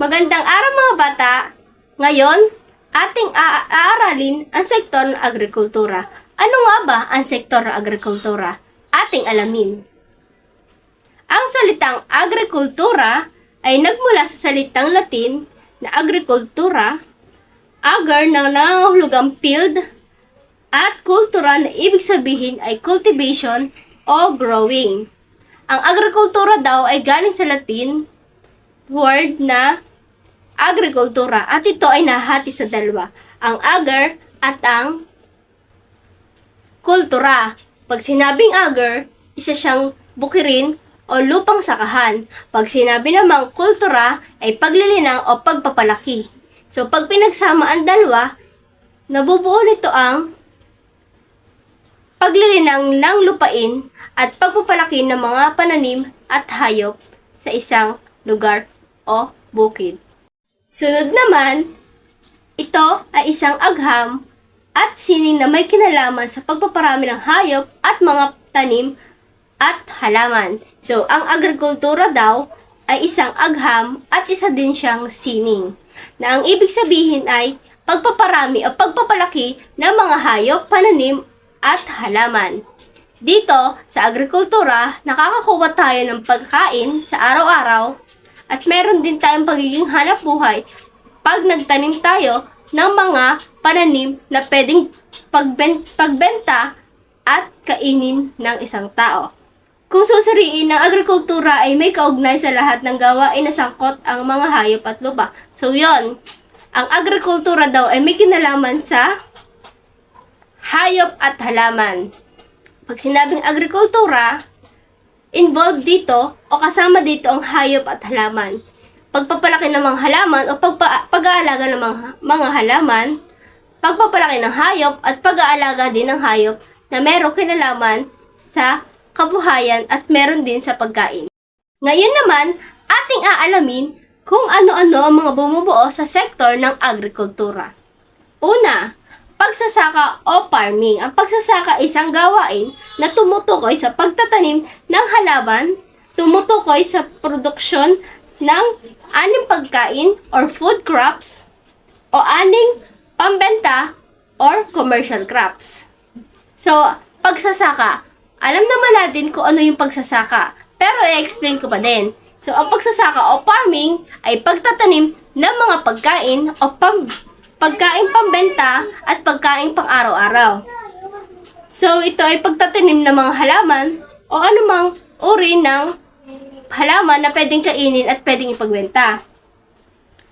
Magandang araw mga bata! Ngayon, ating aaralin ang sektor ng agrikultura. Ano nga ba ang sektor ng agrikultura? Ating alamin. Ang salitang agrikultura ay nagmula sa salitang Latin na agricultura, agar na nangangahulugang field, at kultura na ibig sabihin ay cultivation o growing. Ang agrikultura daw ay galing sa Latin word na agrikultura at ito ay nahati sa dalawa, ang agar at ang kultura. Pag sinabing agar, isa siyang bukirin o lupang sakahan. Pag sinabi namang kultura ay paglilinang o pagpapalaki. So pag pinagsama ang dalawa, nabubuo nito ang paglilinang ng lupain at pagpapalaki ng mga pananim at hayop sa isang lugar o bukid. Sunod naman, ito ay isang agham at sining na may kinalaman sa pagpaparami ng hayop at mga tanim at halaman. So, ang agrikultura daw ay isang agham at isa din siyang sining, na ang ibig sabihin ay pagpaparami o pagpapalaki ng mga hayop, pananim at halaman. Dito, sa agrikultura, nakakakuha tayo ng pagkain sa araw-araw at meron din tayong pagiging hanap buhay pag nagtanim tayo ng mga pananim na pwedeng pagbenta at kainin ng isang tao. Kung susuriin, ang agrikultura ay may kaugnay sa lahat ng gawain na sangkot ang mga hayop at lupa. So yon, ang agrikultura daw ay may kinalaman sa hayop at halaman. Pag sinabing agrikultura, involved dito o kasama dito ang hayop at halaman. Pagpapalaki ng mga halaman o pag-aalaga ng mga halaman, pagpapalaki ng hayop at pag-aalaga din ng hayop na merong kinalaman sa kabuhayan at meron din sa pagkain. Ngayon naman, ating aalamin kung ano-ano ang mga bumubuo sa sektor ng agrikultura. Una, pagsasaka o farming. Ang pagsasaka ay isang gawain na tumutukoy sa pagtatanim ng halaman, tumutukoy sa produksyon ng aning pagkain or food crops o aning pambenta or commercial crops. So, pagsasaka. Alam naman natin kung ano yung pagsasaka, pero i-explain ko pa din. So, ang pagsasaka o farming ay pagtatanim ng mga pagkain o pagkain pambenta at pagkain pang araw-araw. So, ito ay pagtatanim ng mga halaman o anumang uri ng halaman na pwedeng kainin at pwedeng ipagbenta.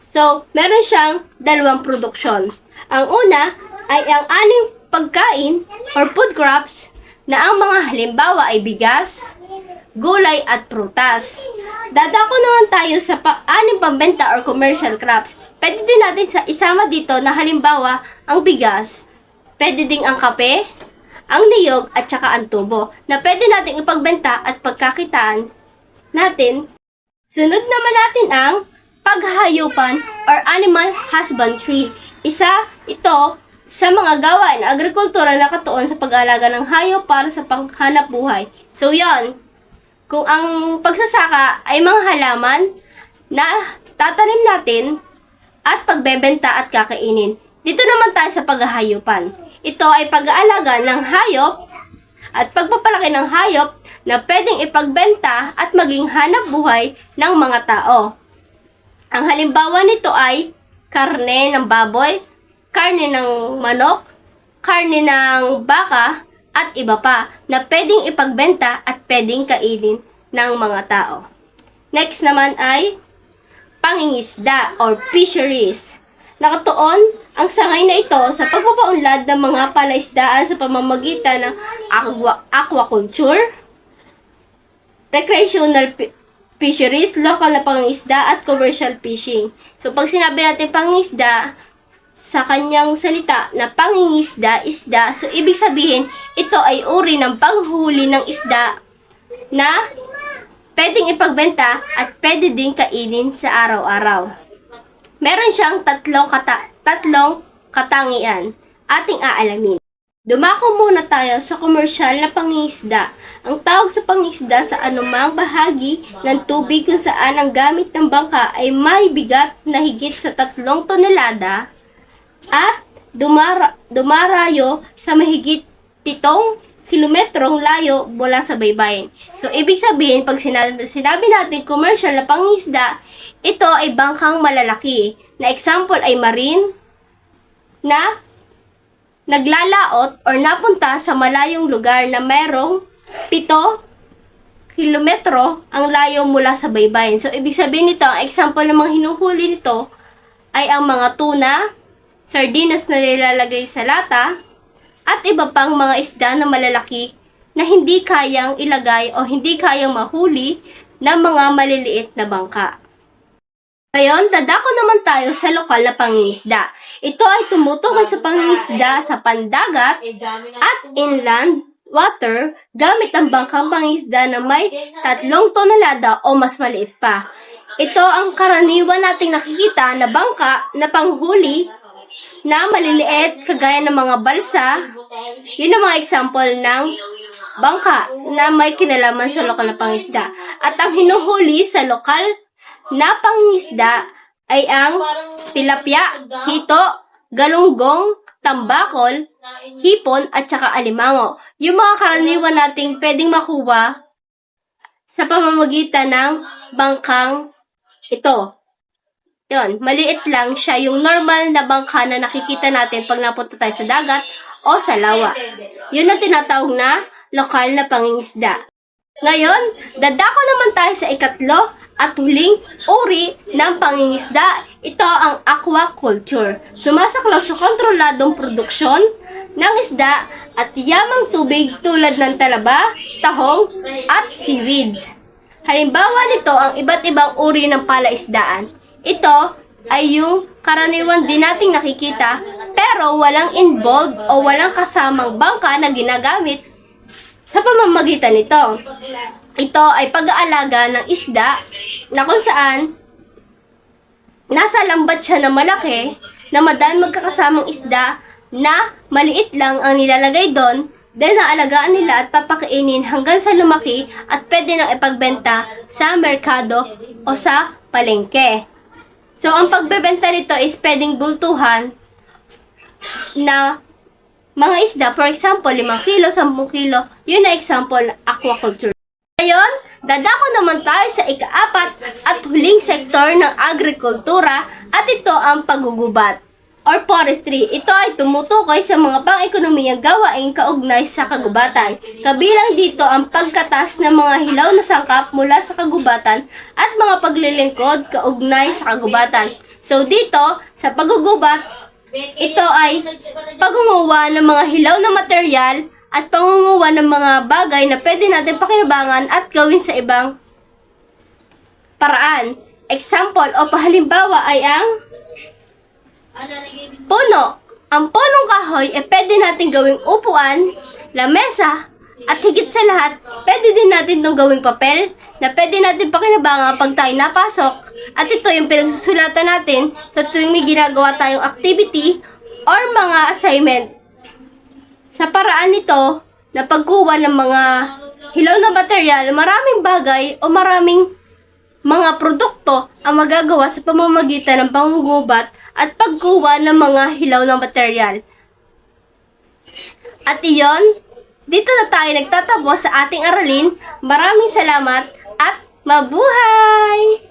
So, meron siyang dalawang produksyon. Ang una ay ang aning pagkain or food crops na ang mga halimbawa ay bigas, gulay at prutas. Dadako naman tayo sa aning pambenta or commercial crops. Pwede din natin isama dito na halimbawa ang bigas, pwede din ang kape, ang niyog at saka ang tubo na pwede natin ipagbenta at pagkakitaan natin. Sunod naman natin ang paghahayupan or animal husbandry. Isa ito sa mga gawain na agrikultura na nakatuon sa pag-aalaga ng hayop para sa panghanap buhay. So yon, kung ang pagsasaka ay mga halaman na tatanim natin at pagbebenta at kakainin. Dito naman tayo sa paghahayupan. Ito ay pag-aalaga ng hayop at pagpapalaki ng hayop na pwedeng ipagbenta at maging hanap buhay ng mga tao. Ang halimbawa nito ay karne ng baboy, karne ng manok, karne ng baka, at iba pa na pwedeng ipagbenta at pwedeng kainin ng mga tao. Next naman ay pangingisda or fisheries. Nakatuon ang sangay na ito sa pagpapaunlad ng mga palaisdaan sa pamamagitan ng aquaculture, recreational fisheries, local na pangingisda at commercial fishing. So pag sinabi natin pangingisda, sa kanyang salita na pangingisda, isda, so ibig sabihin ito ay uri ng panghuli ng isda na pwedeng ipagbenta at pwede din kainin sa araw-araw. Meron siyang tatlong katangian. Ating aalamin. Dumako muna tayo sa komersyal na pangingisda. Ang tawag sa pangingisda sa anumang bahagi ng tubig kung saan ang gamit ng bangka ay may bigat na higit sa 3 tonelada at dumarayo sa mahigit 7 kilometrong layo mula sa baybayin. So, ibig sabihin, pag sinabi natin commercial na pangingisda, ito ay bangkang malalaki. Na example ay marine na naglalaot or napunta sa malayong lugar na mayroong 7 kilometro ang layo mula sa baybayin. So, ibig sabihin nito, ang example ng mga hinuhuli nito ay ang mga tuna, sardinas na nilalagay sa lata, at iba pang mga isda na malalaki na hindi kayang ilagay o hindi kayang mahuli ng mga maliliit na bangka. Ngayon, dadako naman tayo sa lokal na pangingisda. Ito ay tumutukoy sa pangingisda sa pandagat at inland water gamit ang bangkang pangingisda na may 3 tonelada o mas maliit pa. Ito ang karaniwan nating nakikita na bangka na panghuli na maliliit kagaya ng mga balsa. Yun ang mga example ng bangka na may kinalaman sa lokal na pangingisda. At ang hinuhuli sa lokal na pangingisda ay ang tilapia, hito, galunggong, tambakol, hipon, at saka alimango. Yung mga karaniwan nating pwedeng makuha sa pamamagitan ng bangkang ito. Yun, maliit lang siya, yung normal na bangka na nakikita natin pag napunta tayo sa dagat o sa lawa. Yun ang tinatawag na lokal na pangingisda. Ngayon, dadako naman tayo sa ikatlo at huling uri ng pangingisda. Ito ang aquaculture. Sumasaklaw sa kontroladong produksyon ng isda at yamang tubig tulad ng talaba, tahong, at seaweeds. Halimbawa nito ang iba't ibang uri ng palaisdaan. Ito ay yung karaniwan din nating nakikita pero walang involved o walang kasamang bangka na ginagamit sa pamamagitan nito. Ito ay pag-aalaga ng isda na kung saan nasa lambat siya na malaki na madami magkakasamang isda na maliit lang ang nilalagay doon, then naalagaan nila at papakainin hanggang sa lumaki at pwede nang ipagbenta sa merkado o sa palengke. So, ang pagbebenta nito is pwedeng bultuhan na mga isda. For example, 5 kilo, 10 kilo. Yun na example ng aquaculture. Ngayon, dadako naman tayo sa ika-4 at huling sektor ng agrikultura at ito ang paggugubat or forestry. Ito ay tumutukoy sa mga pang-ekonomiyang gawaing kaugnay sa kagubatan. Kabilang dito ang pagkatas ng mga hilaw na sangkap mula sa kagubatan at mga paglilingkod kaugnay sa kagubatan. So dito, sa paggugubat, ito ay pagunguha ng mga hilaw na material at pangunguha ng mga bagay na pwede natin pakinabangan at gawin sa ibang paraan. Example o pahalimbawa ay ang puno. Ang punong kahoy ay pwede natin gawing upuan, lamesa, at higit sa lahat, pwede din natin itong gawing papel na pwede natin pakinabangan pag tayo napasok. At ito yung pinagsusulatan natin sa tuwing may ginagawa tayong activity or mga assignment. Sa paraan nito, na pagkuha ng mga hilaw na material, maraming bagay o maraming mga produkto ang magagawa sa pamamagitan ng pangugubat at pagkuha ng mga hilaw na material. At iyon, dito na tayo nagtatapos sa ating aralin. Maraming salamat at mabuhay!